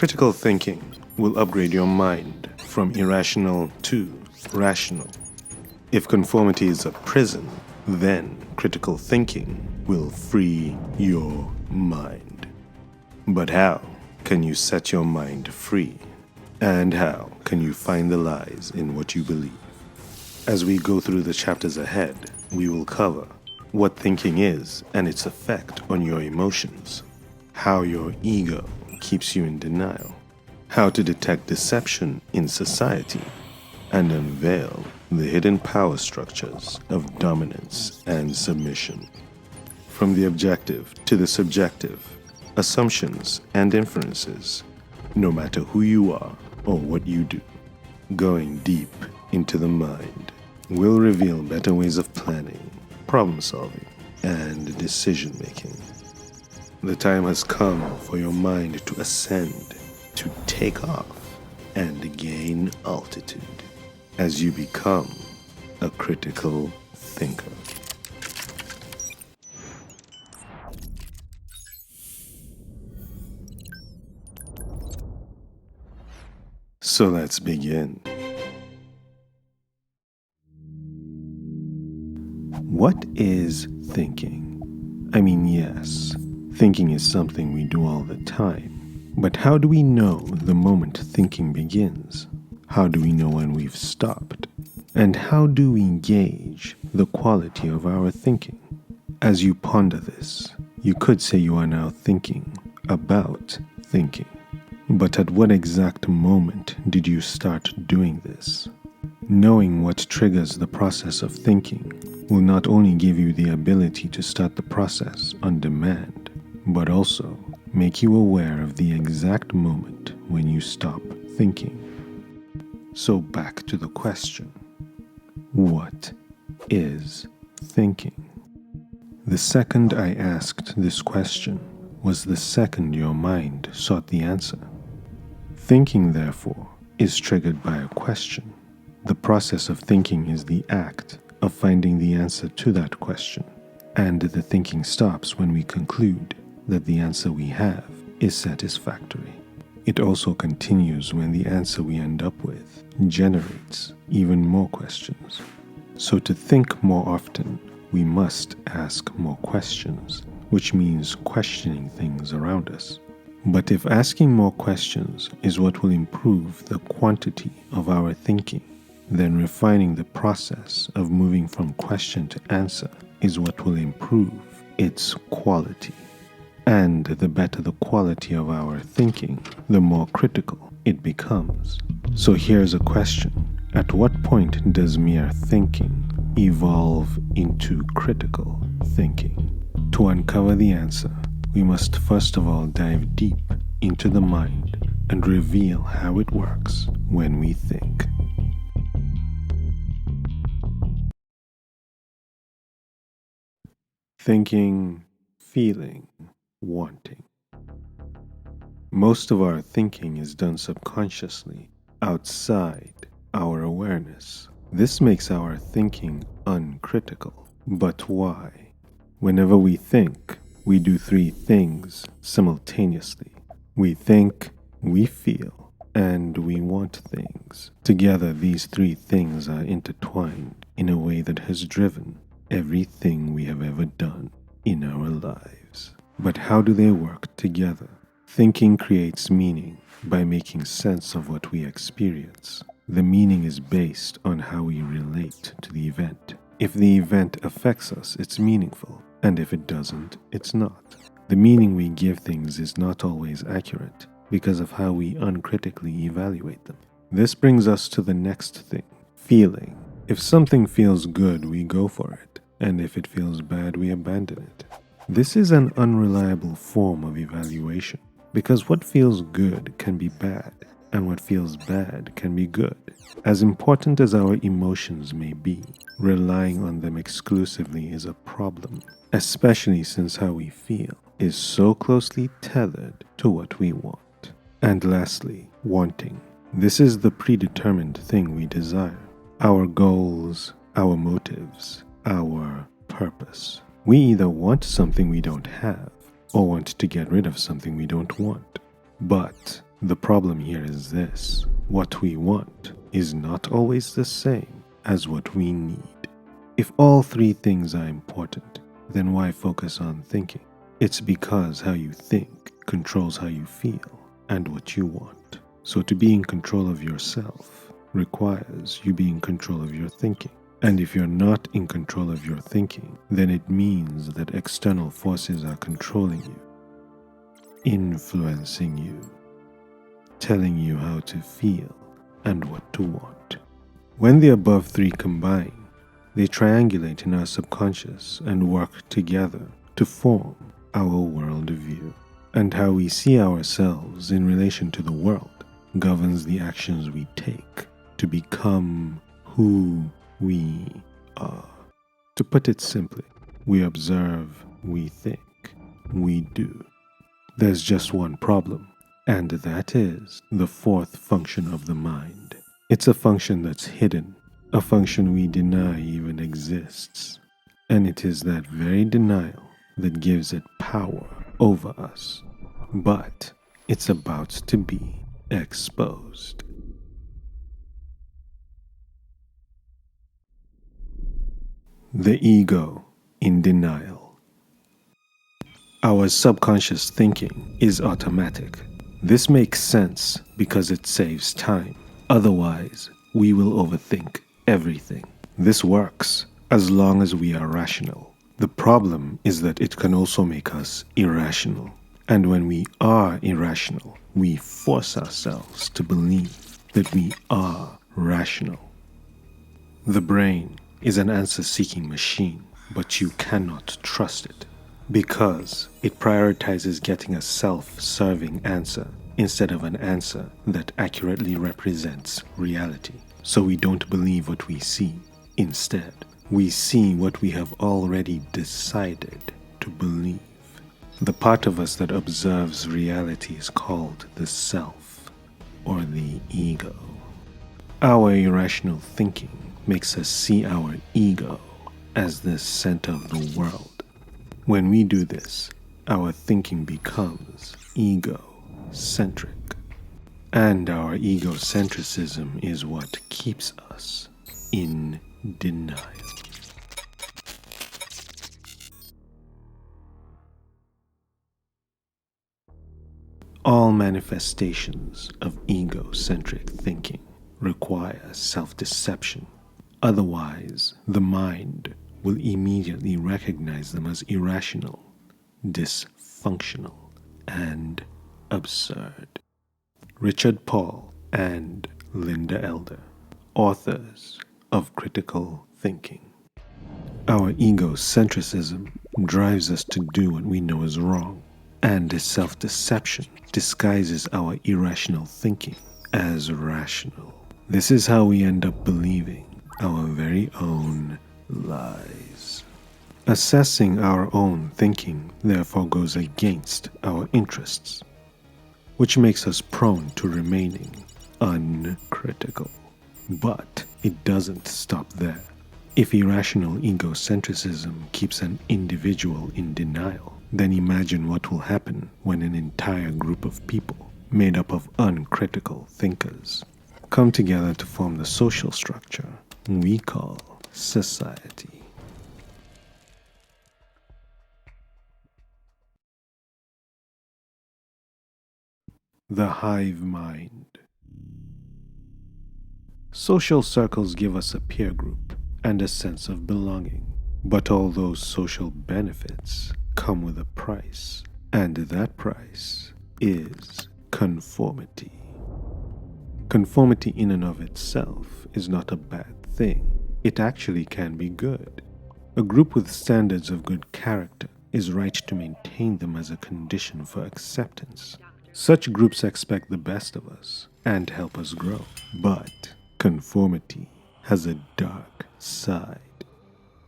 Critical thinking will upgrade your mind from irrational to rational. If conformity is a prison, then critical thinking will free your mind. But how can you set your mind free? And how can you find the lies in what you believe? As we go through the chapters ahead, we will cover what thinking is and its effect on your emotions, how your ego keeps you in denial, how to detect deception in society, and unveil the hidden power structures of dominance and submission. From the objective to the subjective, assumptions and inferences, no matter who you are or what you do, going deep into the mind will reveal better ways of planning, problem solving, and decision making. The time has come for your mind to ascend, to take off, and gain altitude as you become a critical thinker. So let's begin. What is thinking? I mean, yes, thinking is something we do all the time. But how do we know the moment thinking begins? How do we know when we've stopped? And how do we gauge the quality of our thinking? As you ponder this, you could say you are now thinking about thinking. But at what exact moment did you start doing this? Knowing what triggers the process of thinking will not only give you the ability to start the process on demand, but also make you aware of the exact moment when you stop thinking. So back to the question, what is thinking? The second I asked this question was the second your mind sought the answer. Thinking, therefore, is triggered by a question. The process of thinking is the act of finding the answer to that question, and the thinking stops when we conclude that the answer we have is satisfactory. It also continues when the answer we end up with generates even more questions. So to think more often, we must ask more questions, which means questioning things around us. But if asking more questions is what will improve the quantity of our thinking, then refining the process of moving from question to answer is what will improve its quality. And the better the quality of our thinking, the more critical it becomes. So here's a question. At what point does mere thinking evolve into critical thinking? To uncover the answer, we must first of all dive deep into the mind and reveal how it works when we think. Thinking, feeling, wanting. Most of our thinking is done subconsciously, outside our awareness. This makes our thinking uncritical. But why? Whenever we think, we do three things simultaneously. We think, we feel, and we want things. Together, these three things are intertwined in a way that has driven everything we have ever done in our lives. But how do they work together? Thinking creates meaning by making sense of what we experience. The meaning is based on how we relate to the event. If the event affects us, it's meaningful, and if it doesn't, it's not. The meaning we give things is not always accurate because of how we uncritically evaluate them. This brings us to the next thing, feeling. If something feels good, we go for it, and if it feels bad, we abandon it. This is an unreliable form of evaluation because what feels good can be bad, and what feels bad can be good. As important as our emotions may be, relying on them exclusively is a problem, especially since how we feel is so closely tethered to what we want. And lastly, wanting. This is the predetermined thing we desire. Our goals, our motives, our purpose. We either want something we don't have or want to get rid of something we don't want. But The problem here is this: what we want is not always the same as what we need. If all three things are important, then why focus on thinking? It's because how you think controls how you feel and what you want. So to be in control of yourself requires you be in control of your thinking. And if you're not in control of your thinking, then it means that external forces are controlling you, influencing you, telling you how to feel and what to want. When the above three combine, they triangulate in our subconscious and work together to form our worldview. And how we see ourselves in relation to the world governs the actions we take to become who we are. To put it simply, we observe, we think, we do. There's just one problem, and that is the fourth function of the mind. It's a function that's hidden, a function we deny even exists. And it is that very denial that gives it power over us. But it's about to be exposed. The ego in denial. Our subconscious thinking is automatic. This makes sense because it saves time. Otherwise, we will overthink everything. This works as long as we are rational. The problem is that it can also make us irrational. And when we are irrational, we force ourselves to believe that we are rational. The brain is an answer-seeking machine, but you cannot trust it because it prioritizes getting a self-serving answer instead of an answer that accurately represents reality. So we don't believe what we see. Instead, we see what we have already decided to believe. The part of us that observes reality is called the self, or the ego. Our irrational thinking makes us see our ego as the center of the world. When we do this, our thinking becomes egocentric. And our egocentrism is what keeps us in denial. All manifestations of egocentric thinking require self-deception. Otherwise, the mind will immediately recognize them as irrational, dysfunctional, and absurd. Richard Paul and Linda Elder, authors of Critical Thinking. Our egocentrism drives us to do what we know is wrong, and self-deception disguises our irrational thinking as rational. This is how we end up believing our very own lies. Assessing our own thinking therefore goes against our interests, which makes us prone to remaining uncritical. But it doesn't stop there. If irrational egocentrism keeps an individual in denial, then imagine what will happen when an entire group of people, made up of uncritical thinkers, come together to form the social structure we call society. The hive mind. Social circles give us a peer group and a sense of belonging. But all those social benefits come with a price, and that price is conformity. Conformity in and of itself is not a bad thing. It actually can be good. A group with standards of good character is right to maintain them as a condition for acceptance. Such groups expect the best of us and help us grow. But conformity has a dark side.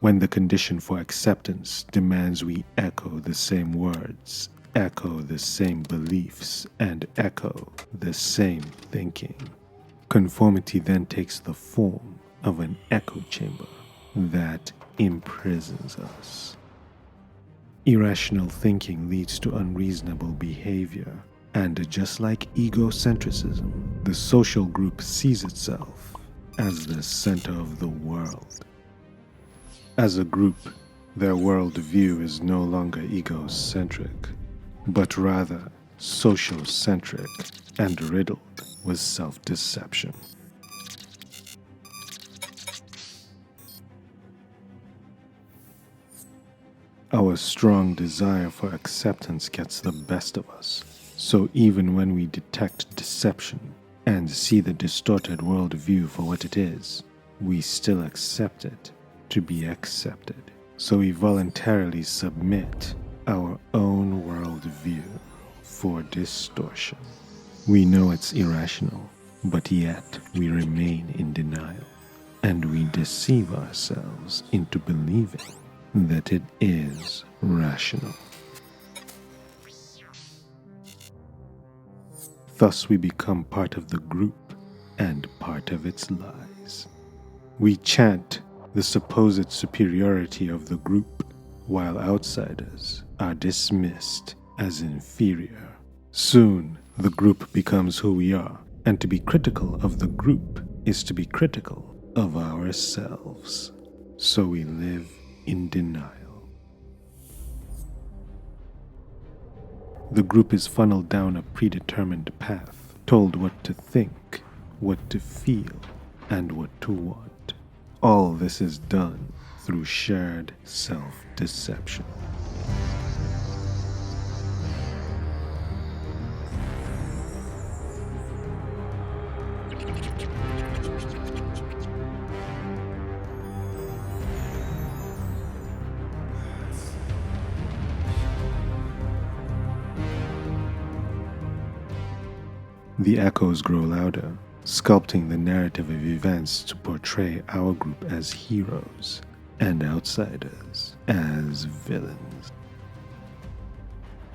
When the condition for acceptance demands we echo the same words, echo the same beliefs, and echo the same thinking, conformity then takes the form of an echo chamber that imprisons us. Irrational thinking leads to unreasonable behavior, And just like egocentrism, the social group sees itself as the center of the world. As a group, their worldview is no longer egocentric, but rather sociocentric and riddled with self-deception. Our strong desire for acceptance gets the best of us, so even when we detect deception and see the distorted worldview for what it is, we still accept it to be accepted. So we voluntarily submit our own worldview for distortion. We know it's irrational, but yet we remain in denial, and we deceive ourselves into believing that it is rational. Thus we become part of the group and part of its lies. We chant the supposed superiority of the group, while outsiders are dismissed as inferior. Soon, the group becomes who we are, and to be critical of the group is to be critical of ourselves. So we live in denial. The group is funneled down a predetermined path, told what to think, what to feel, and what to want. All this is done through shared self-deception. The echoes grow louder, sculpting the narrative of events to portray our group as heroes and outsiders as villains.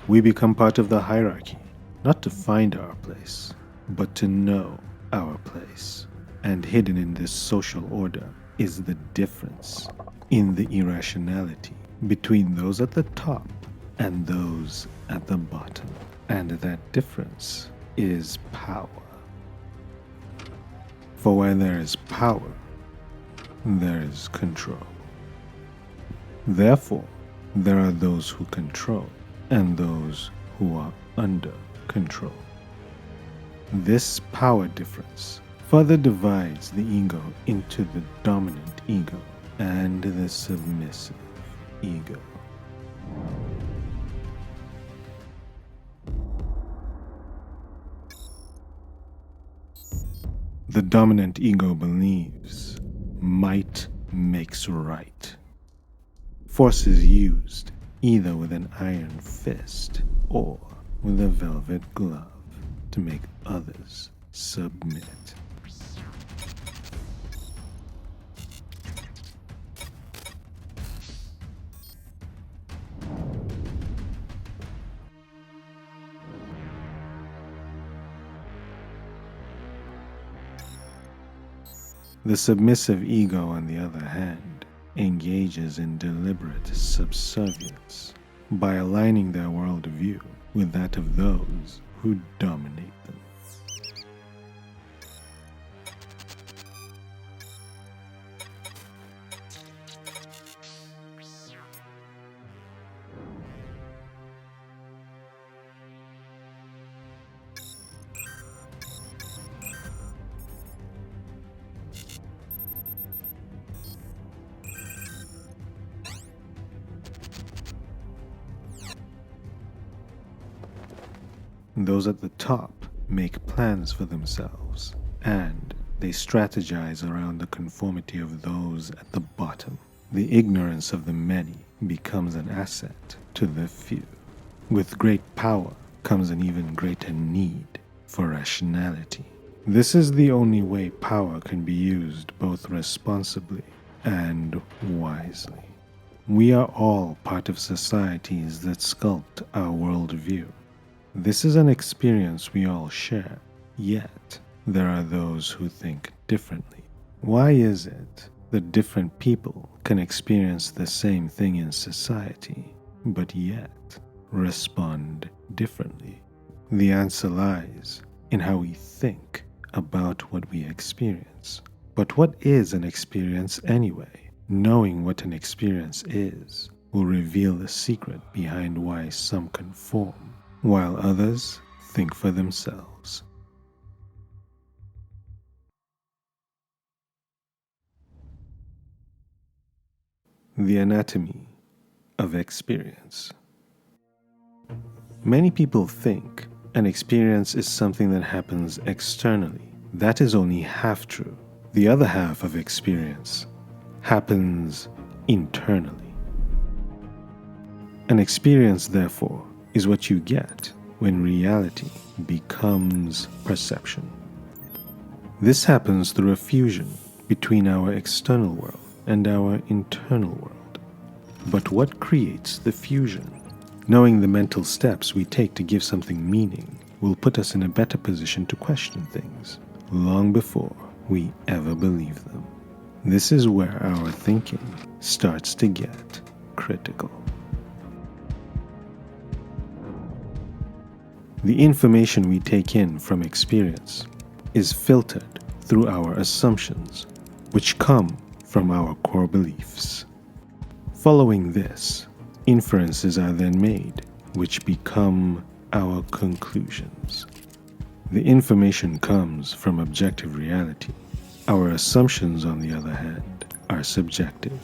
We become part of the hierarchy, not to find our place, but to know our place. And hidden in this social order is the difference in the irrationality between those at the top and those at the bottom. And that difference is power. For where there is power, there is control. Therefore, there are those who control and those who are under control. This power difference further divides the ego into the dominant ego and the submissive ego. The dominant ego believes might makes right. Force is used either with an iron fist or with a velvet glove to make others submit. The submissive ego, on the other hand, engages in deliberate subservience by aligning their worldview with that of those who dominate them. Those at the top make plans for themselves, and they strategize around the conformity of those at the bottom. The ignorance of the many becomes an asset to the few. With great power comes an even greater need for rationality. This is the only way power can be used both responsibly and wisely. We are all part of societies that sculpt our worldview. This is an experience we all share, yet there are those who think differently. Why is it that different people can experience the same thing in society, but yet respond differently? The answer lies in how we think about what we experience. But what is an experience anyway? Knowing what an experience is will reveal the secret behind why some conform, while others think for themselves. The anatomy of experience. Many people think an experience is something that happens externally. That is only half true. The other half of experience happens internally. An experience, therefore, is what you get when reality becomes perception. This happens through a fusion between our external world and our internal world. But what creates the fusion? Knowing the mental steps we take to give something meaning will put us in a better position to question things long before we ever believe them. This is where our thinking starts to get critical. The information we take in from experience is filtered through our assumptions, which come from our core beliefs. Following this, inferences are then made, which become our conclusions. The information comes from objective reality. Our assumptions, on the other hand, are subjective,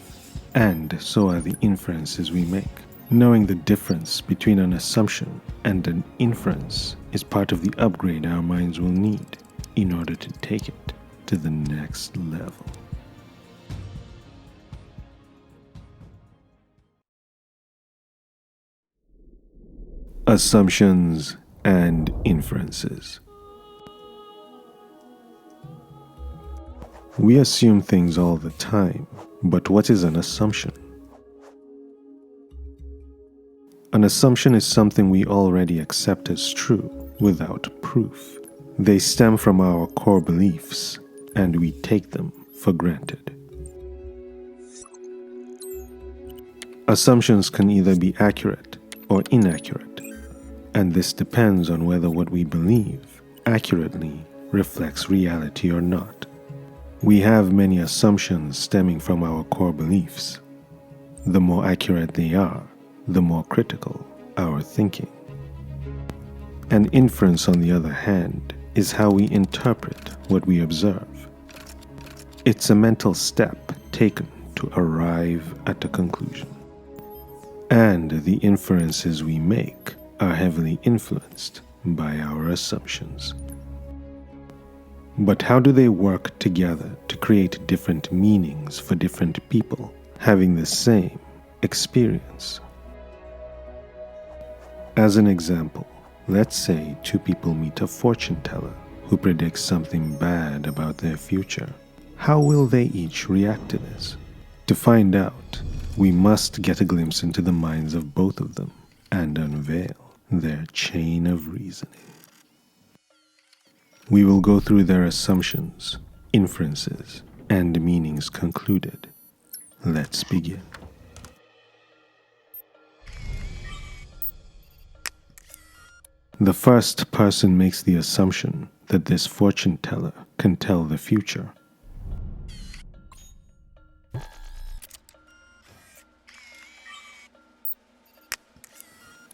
and so are the inferences we make. Knowing the difference between an assumption and an inference is part of the upgrade our minds will need in order to take it to the next level. Assumptions and inferences. We assume things all the time, but what is an assumption? An assumption is something we already accept as true without proof. They stem from our core beliefs, and we take them for granted. Assumptions can either be accurate or inaccurate, and this depends on whether what we believe accurately reflects reality or not. We have many assumptions stemming from our core beliefs. The more accurate they are, the more critical our thinking. An inference, on the other hand, is how we interpret what we observe. It's a mental step taken to arrive at a conclusion. And the inferences we make are heavily influenced by our assumptions. But how do they work together to create different meanings for different people having the same experience? As an example, let's say two people meet a fortune teller who predicts something bad about their future. How will they each react to this? To find out, we must get a glimpse into the minds of both of them and unveil their chain of reasoning. We will go through their assumptions, inferences, and meanings concluded. Let's begin. The first person makes the assumption that this fortune teller can tell the future.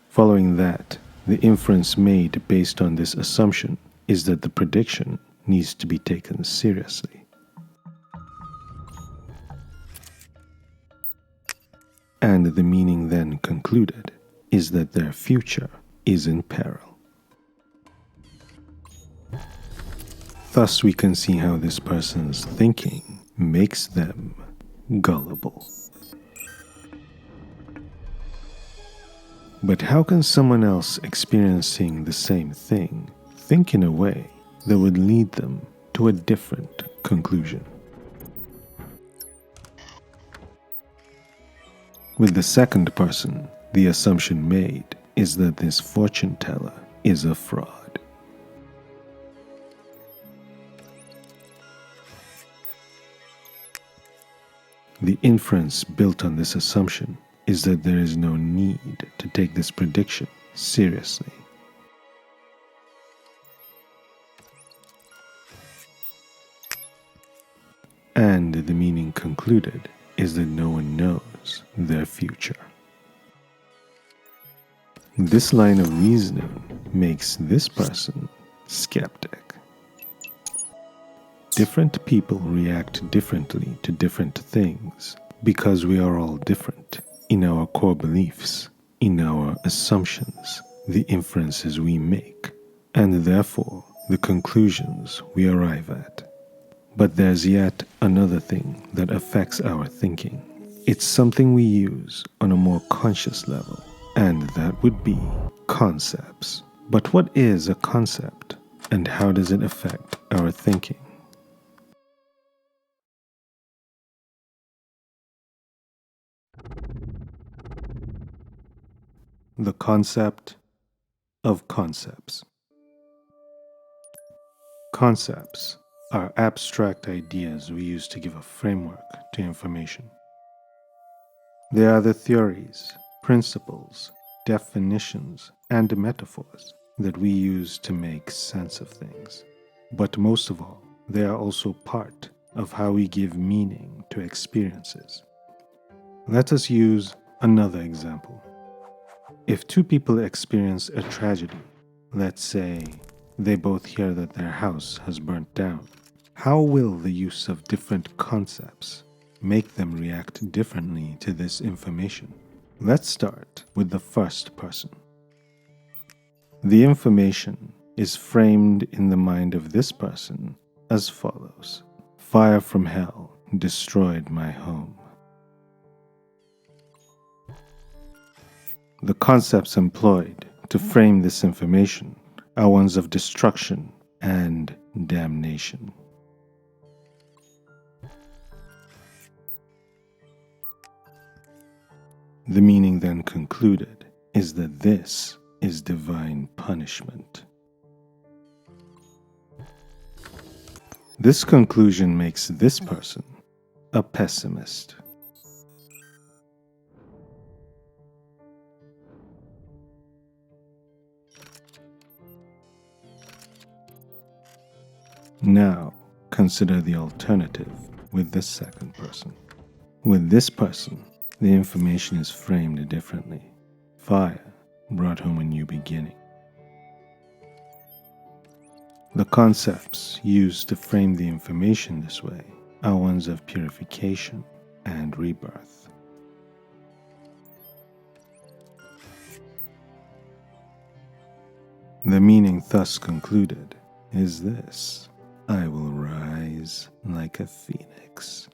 Following that, the inference made based on this assumption is that the prediction needs to be taken seriously. And the meaning then concluded is that their future is in peril. Thus we can see how this person's thinking makes them gullible. But how can someone else experiencing the same thing think in a way that would lead them to a different conclusion? With the second person, the assumption made is that this fortune teller is a fraud. The inference built on this assumption is that there is no need to take this prediction seriously. And the meaning concluded is that no one knows their future. This line of reasoning makes this person skeptic. Different people react differently to different things because we are all different in our core beliefs, in our assumptions, the inferences we make, and therefore the conclusions we arrive at. But there's yet another thing that affects our thinking. It's something we use on a more conscious level, and that would be concepts. But what is a concept, and how does it affect our thinking? The concept of concepts. Concepts are abstract ideas we use to give a framework to information. They are the theories, principles, definitions, and metaphors that we use to make sense of things. But most of all, they are also part of how we give meaning to experiences. Let us use another example. If two people experience a tragedy, let's say they both hear that their house has burnt down, how will the use of different concepts make them react differently to this information? Let's start with the first person. The information is framed in the mind of this person as follows: Fire from hell destroyed my home. The concepts employed to frame this information are ones of destruction and damnation. The meaning then concluded is that this is divine punishment. This conclusion makes this person a pessimist. Now, consider the alternative with the second person. With this person, the information is framed differently. Fire brought home a new beginning. The concepts used to frame the information this way are ones of purification and rebirth. The meaning thus concluded is this: I will rise like a phoenix.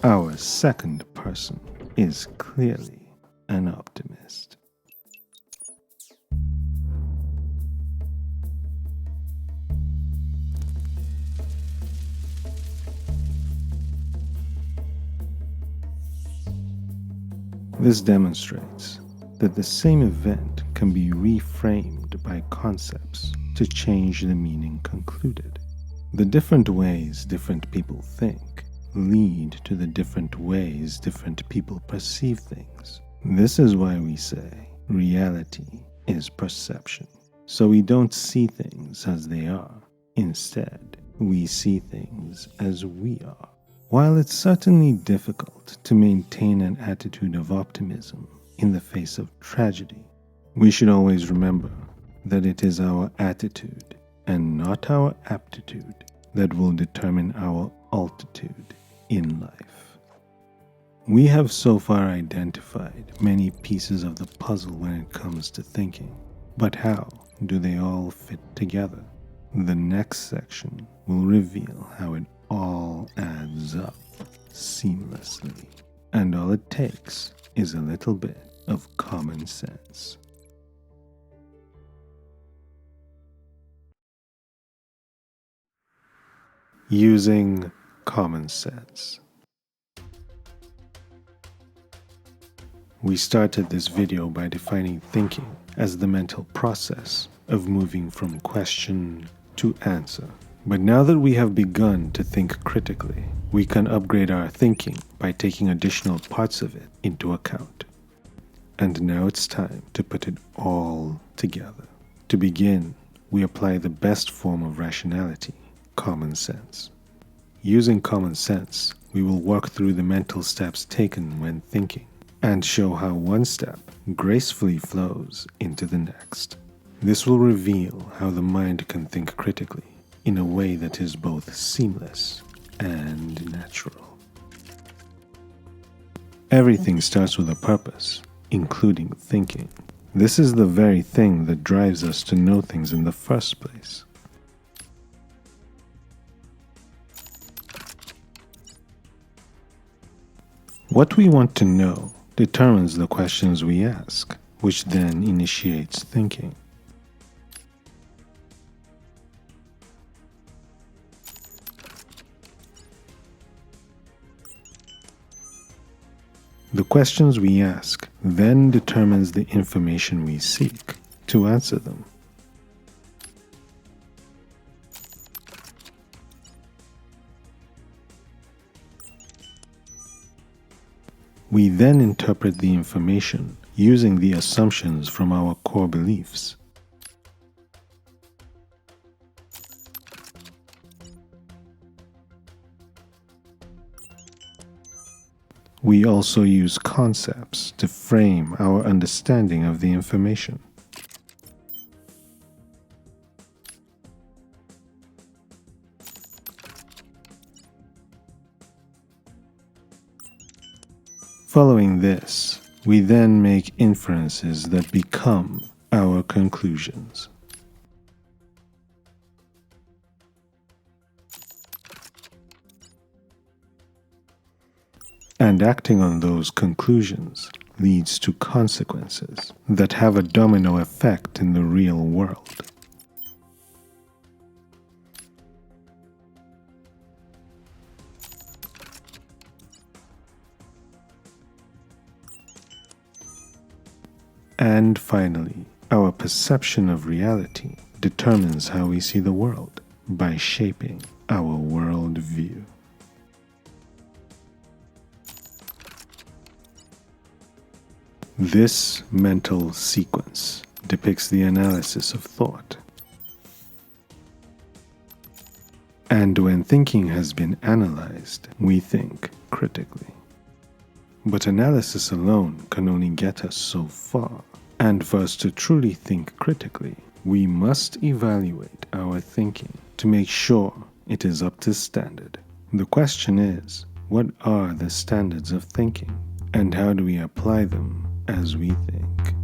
Our second person is clearly an optimist. This demonstrates that the same event can be reframed by concepts to change the meaning concluded. The different ways different people think lead to the different ways different people perceive things. This is why we say reality is perception. So we don't see things as they are. Instead, we see things as we are. While it's certainly difficult to maintain an attitude of optimism in the face of tragedy, we should always remember that it is our attitude and not our aptitude that will determine our altitude in life. We have so far identified many pieces of the puzzle when it comes to thinking, but how do they all fit together? The next section will reveal how it all adds up seamlessly, and all it takes is a little bit of common sense. Using common sense. We started this video by defining thinking as the mental process of moving from question to answer. But now that we have begun to think critically, we can upgrade our thinking by taking additional parts of it into account. And now it's time to put it all together. To begin, we apply the best form of rationality, common sense. using common sense, we will walk through the mental steps taken when thinking and show how one step gracefully flows into the next. This will reveal how the mind can think critically in a way that is both seamless and natural. Everything starts with a purpose, including thinking. This is the very thing that drives us to know things in the first place. What we want to know determines the questions we ask, which then initiates thinking. The questions we ask then determines the information we seek to answer them. We then interpret the information using the assumptions from our core beliefs. We also use concepts to frame our understanding of the information. Following this, we then make inferences that become our conclusions. And acting on those conclusions leads to consequences that have a domino effect in the real world. And finally, our perception of reality determines how we see the world by shaping our world view. This mental sequence depicts the analysis of thought. And when thinking has been analyzed, we think critically. But analysis alone can only get us so far. And for us to truly think critically, we must evaluate our thinking to make sure it is up to standard. The question is, what are the standards of thinking? And how do we apply them as we think?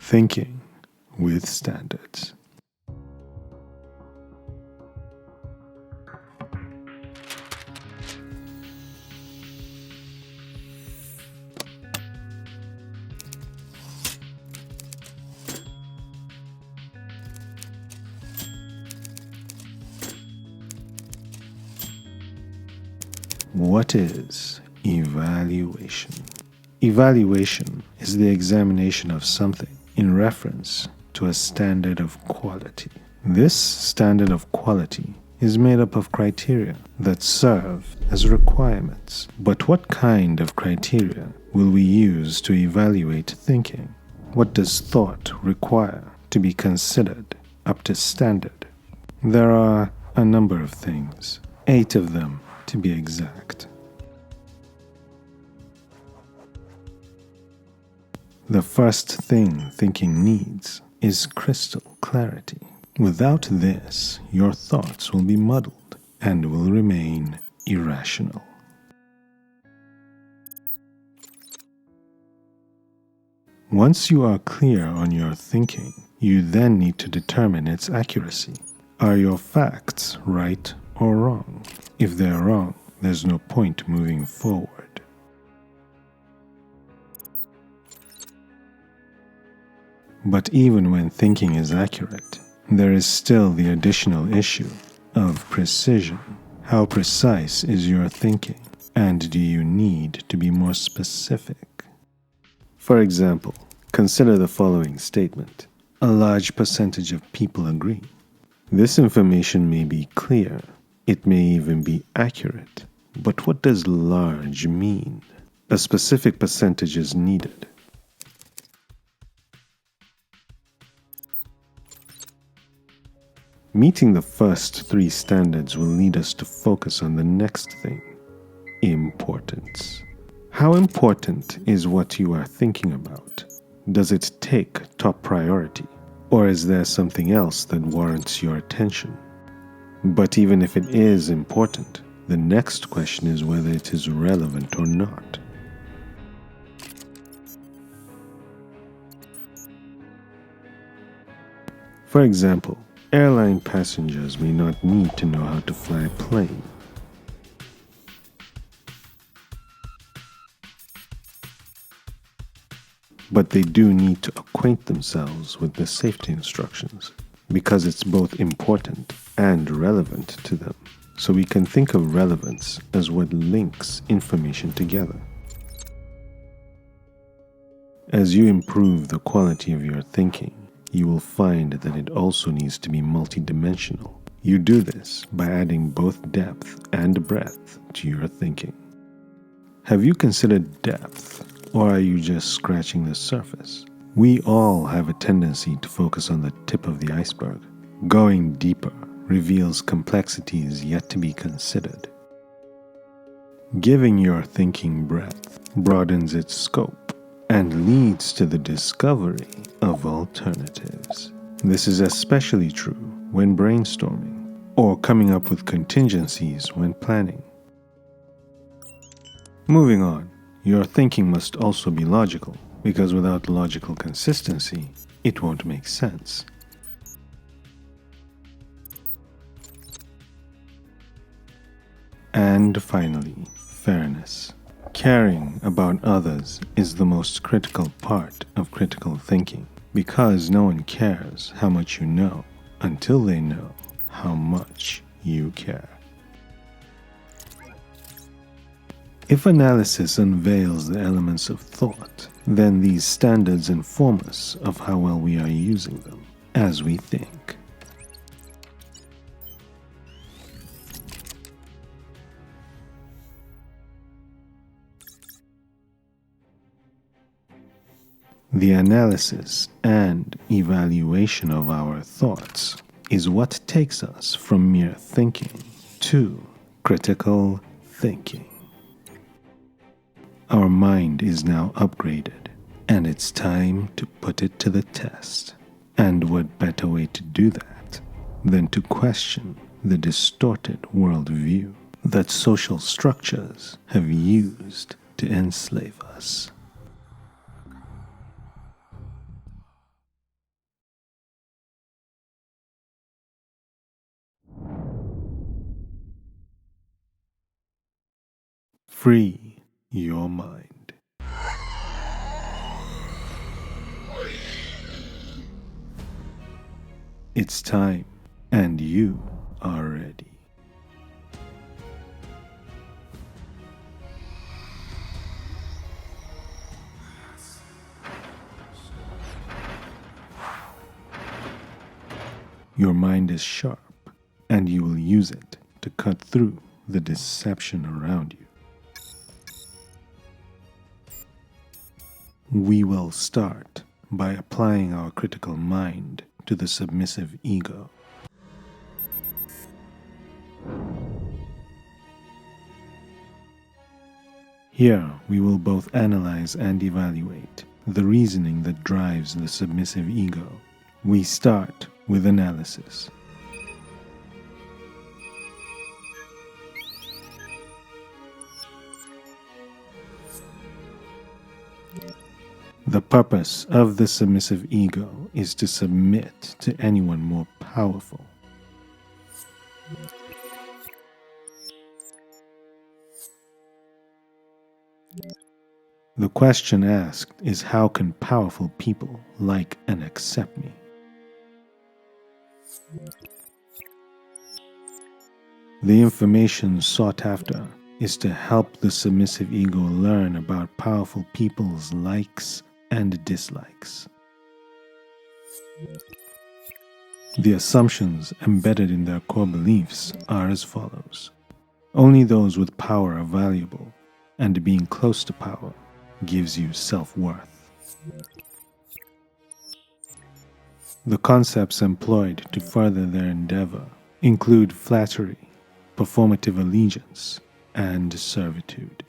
Thinking with standards. What is evaluation? Evaluation is the examination of something in reference to a standard of quality. This standard of quality is made up of criteria that serve as requirements. But what kind of criteria will we use to evaluate thinking? What does thought require to be considered up to standard? There are a number of things, 8 of them to be exact. The first thing thinking needs is crystal clarity. Without this, your thoughts will be muddled and will remain irrational. Once you are clear on your thinking, you then need to determine its accuracy. Are your facts right or wrong? If they're wrong, there's no point moving forward. But even when thinking is accurate, there is still the additional issue of precision. How precise is your thinking, and do you need to be more specific? For example, consider the following statement. A large percentage of people agree. This information may be clear, it may even be accurate, but what does large mean? A specific percentage is needed. Meeting the first three standards will lead us to focus on the next thing: importance. How important is what you are thinking about? Does it take top priority? Or is there something else that warrants your attention? But even if it is important, the next question is whether it is relevant or not. For example, airline passengers may not need to know how to fly a plane. But they do need to acquaint themselves with the safety instructions, because it's both important and relevant to them. So we can think of relevance as what links information together. As you improve the quality of your thinking, you will find that it also needs to be multidimensional. You do this by adding both depth and breadth to your thinking. Have you considered depth, or are you just scratching the surface? We all have a tendency to focus on the tip of the iceberg. Going deeper reveals complexities yet to be considered. Giving your thinking breadth broadens its scope and leads to the discovery of alternatives. This is especially true when brainstorming or coming up with contingencies when planning. Moving on, your thinking must also be logical, because without logical consistency, it won't make sense. And finally, fairness. Caring about others is the most critical part of critical thinking, because no one cares how much you know until they know how much you care. If analysis unveils the elements of thought, then these standards inform us of how well we are using them as we think. The analysis and evaluation of our thoughts is what takes us from mere thinking to critical thinking. Our mind is now upgraded, and it's time to put it to the test. And what better way to do that than to question the distorted worldview that social structures have used to enslave us? Free your mind. It's time, and you are ready. Your mind is sharp, and you will use it to cut through the deception around you. We will start by applying our critical mind to the submissive ego. Here, we will both analyze and evaluate the reasoning that drives the submissive ego. We start with analysis. The purpose of the submissive ego is to submit to anyone more powerful. The question asked is, how can powerful people like and accept me? The information sought after is to help the submissive ego learn about powerful people's likes and dislikes. The assumptions embedded in their core beliefs are as follows. Only those with power are valuable, and being close to power gives you self-worth. The concepts employed to further their endeavor include flattery, performative allegiance, and servitude.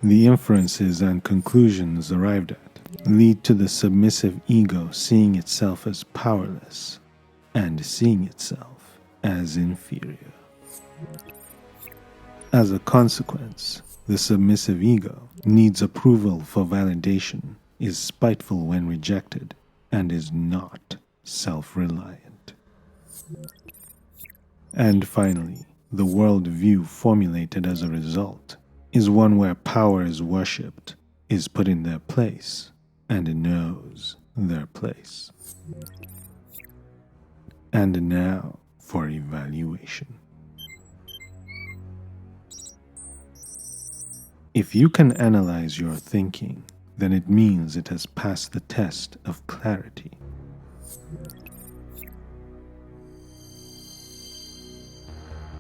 The inferences and conclusions arrived at lead to the submissive ego seeing itself as powerless and seeing itself as inferior. As a consequence, the submissive ego needs approval for validation, is spiteful when rejected, and is not self-reliant. And finally, the worldview formulated as a result is one where power is worshipped, is put in their place, and knows their place. And now for evaluation. If you can analyze your thinking, then it means it has passed the test of clarity.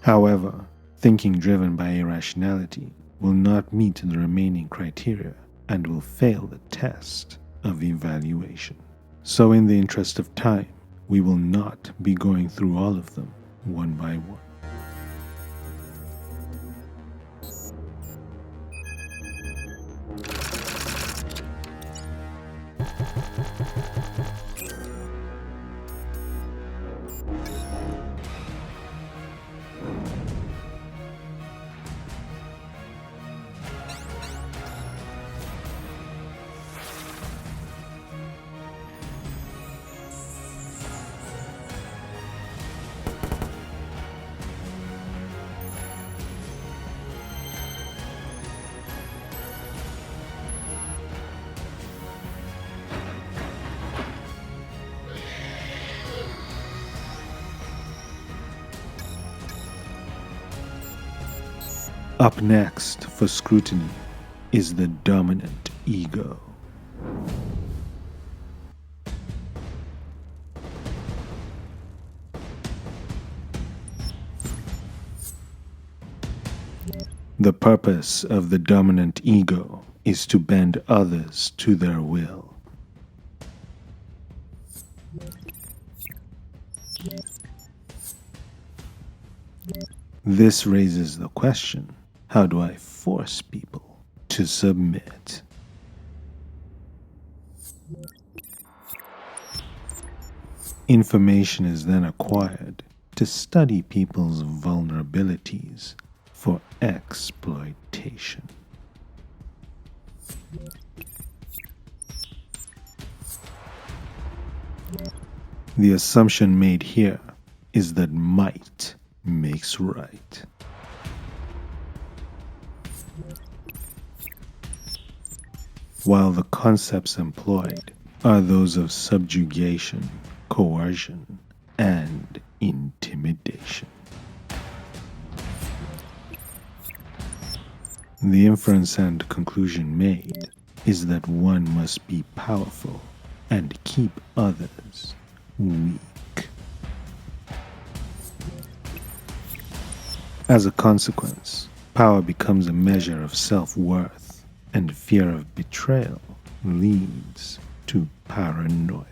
However, thinking driven by irrationality will not meet the remaining criteria and will fail the test of evaluation. So in the interest of time, we will not be going through all of them one by one. Up next for scrutiny is the dominant ego. The purpose of the dominant ego is to bend others to their will. This raises the question, how do I force people to submit? Information is then acquired to study people's vulnerabilities for exploitation. The assumption made here is that might makes right. While the concepts employed are those of subjugation, coercion, and intimidation. The inference and conclusion made is that one must be powerful and keep others weak. As a consequence, power becomes a measure of self-worth, and fear of betrayal leads to paranoia.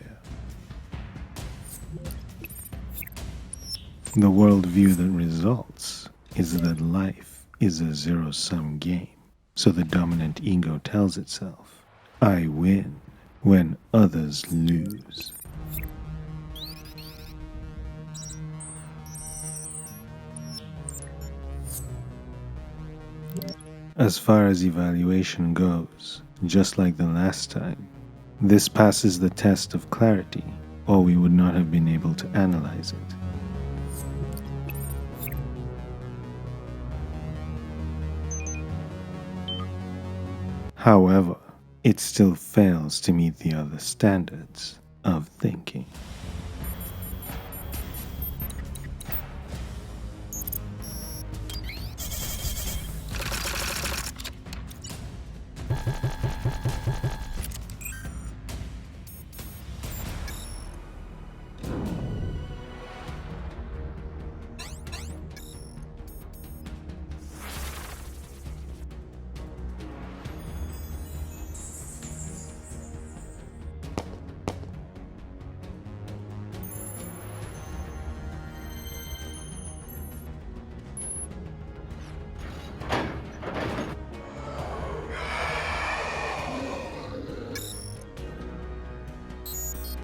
The worldview that results is that life is a zero-sum game, so the dominant ego tells itself, I win when others lose. As far as evaluation goes, just like the last time, this passes the test of clarity, or we would not have been able to analyze it. However, it still fails to meet the other standards of thinking.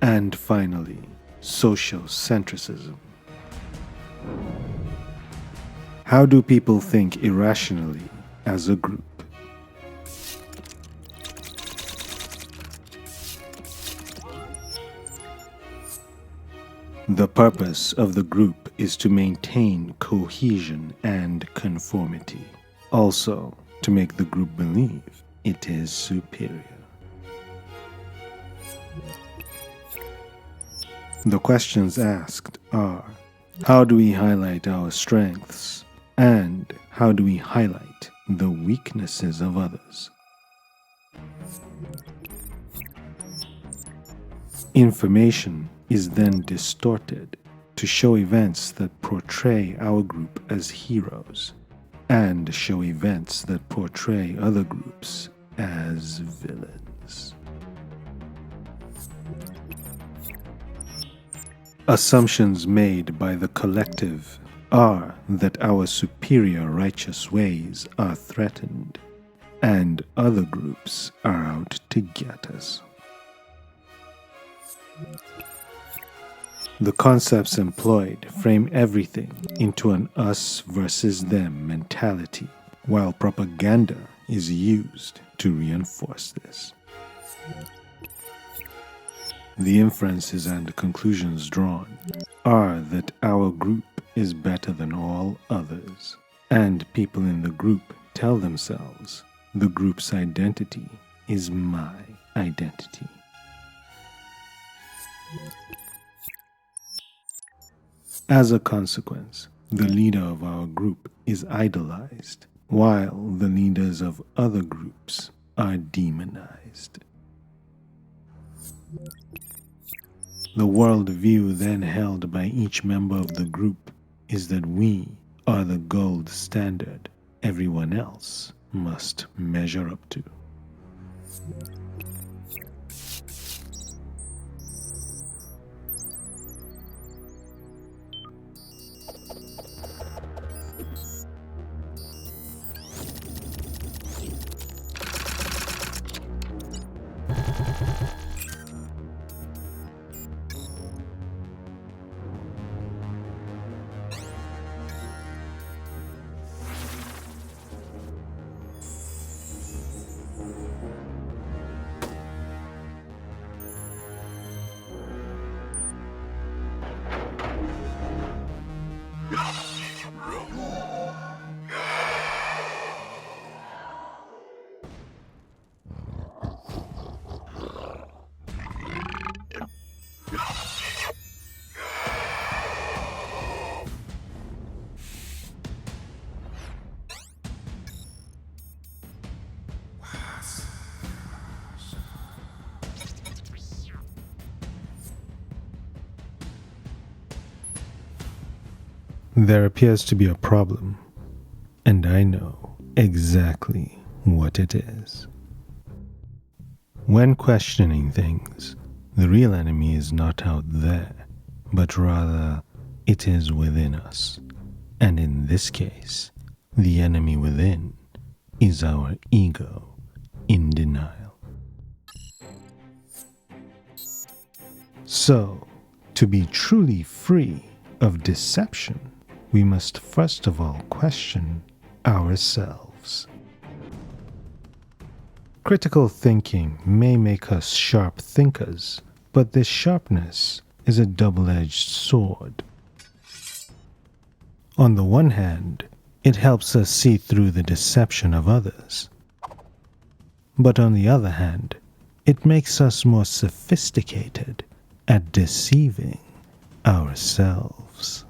And finally, Sociocentrism. How do people think irrationally as a group? The purpose of the group is to maintain cohesion and conformity. Also, to make the group believe it is superior. The questions asked are, how do we highlight our strengths? And how do we highlight the weaknesses of others? Information is then distorted to show events that portray our group as heroes and show events that portray other groups as villains. Assumptions made by the collective are that our superior righteous ways are threatened and other groups are out to get us. The concepts employed frame everything into an us versus them mentality, while propaganda is used to reinforce this. The inferences and conclusions drawn are that our group is better than all others, and people in the group tell themselves the group's identity is my identity. As a consequence, the leader of our group is idolized, while the leaders of other groups are demonized. The worldview then held by each member of the group is that we are the gold standard everyone else must measure up to. There appears to be a problem, and I know exactly what it is. When questioning things, the real enemy is not out there, but rather it is within us. And in this case, the enemy within is our ego in denial. So, to be truly free of deception, we must first of all question ourselves. Critical thinking may make us sharp thinkers, but this sharpness is a double-edged sword. On the one hand, it helps us see through the deception of others. But on the other hand, it makes us more sophisticated at deceiving ourselves.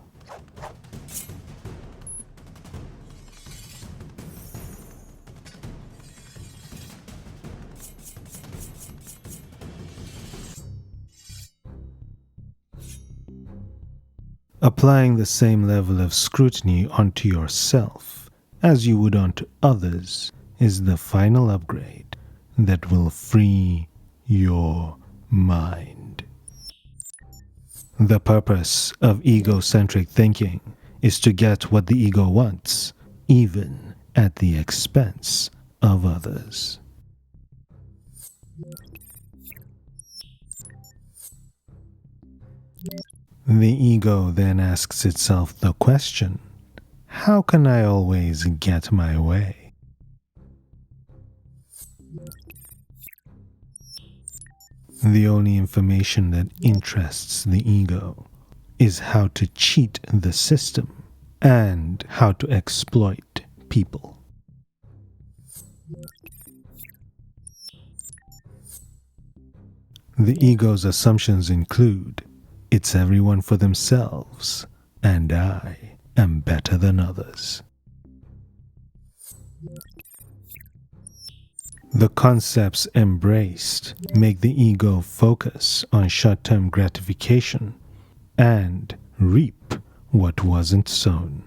Applying the same level of scrutiny onto yourself as you would onto others is the final upgrade that will free your mind. The purpose of egocentric thinking is to get what the ego wants, even at the expense of others. The ego then asks itself the question, how can I always get my way? The only information that interests the ego is how to cheat the system and how to exploit people. The ego's assumptions include, it's everyone for themselves, and I am better than others. The concepts embraced make the ego focus on short-term gratification and reap what wasn't sown.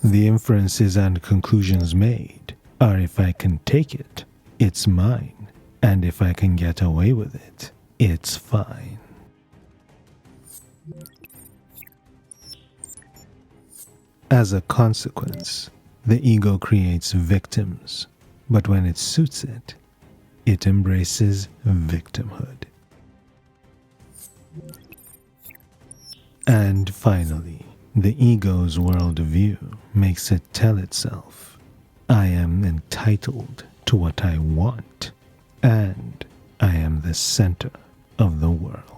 The inferences and conclusions made are, if I can take it, it's mine, and if I can get away with it, it's fine. As a consequence, the ego creates victims, but when it suits it, it embraces victimhood. And finally, the ego's worldview makes it tell itself, I am entitled to what I want, and I am the center of the world.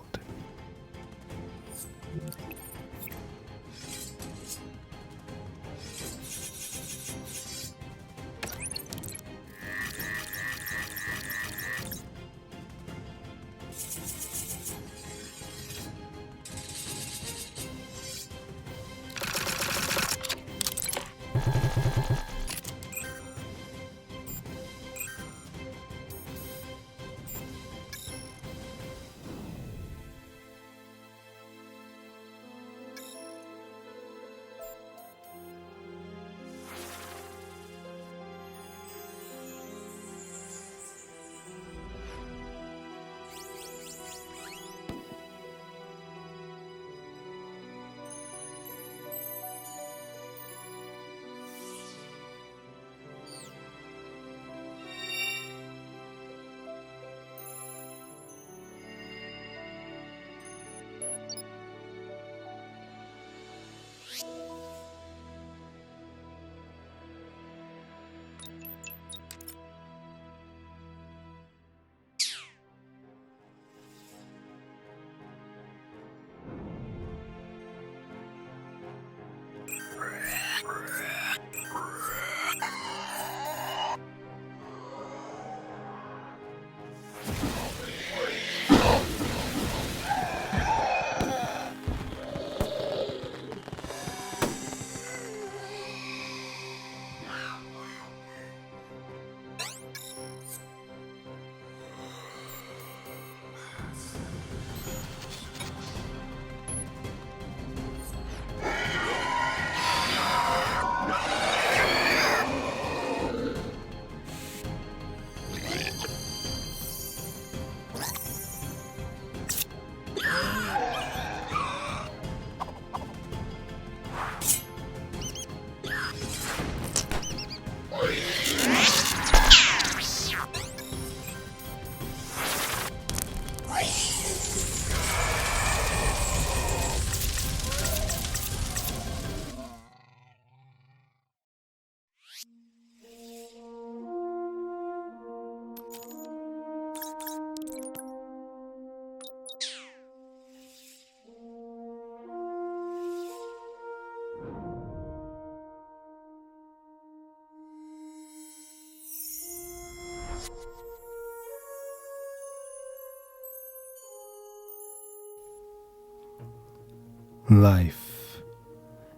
Life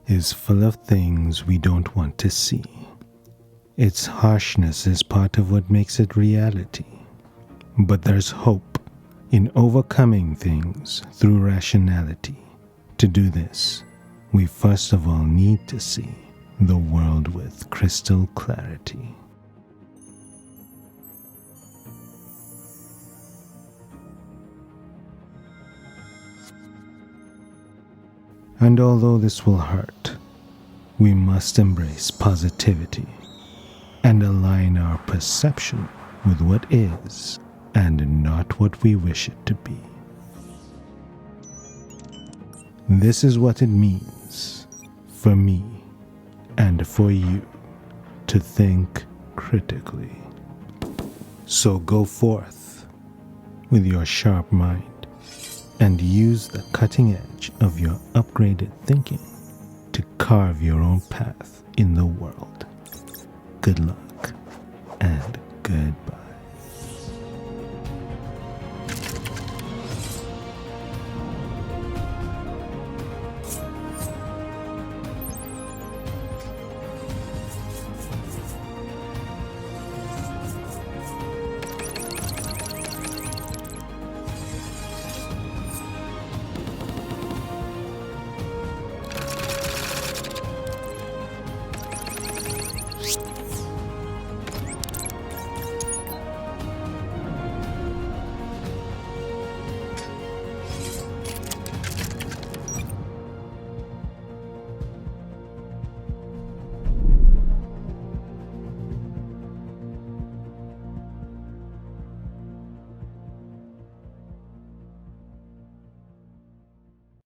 is full of things we don't want to see. Its harshness is part of what makes it reality. But there's hope in overcoming things through rationality. To do this, we first of all need to see the world with crystal clarity. And although this will hurt, we must embrace positivity and align our perception with what is and not what we wish it to be. This is what it means for me and for you to think critically. So go forth with your sharp mind and use the cutting edge of your upgraded thinking to carve your own path in the world. Good luck and good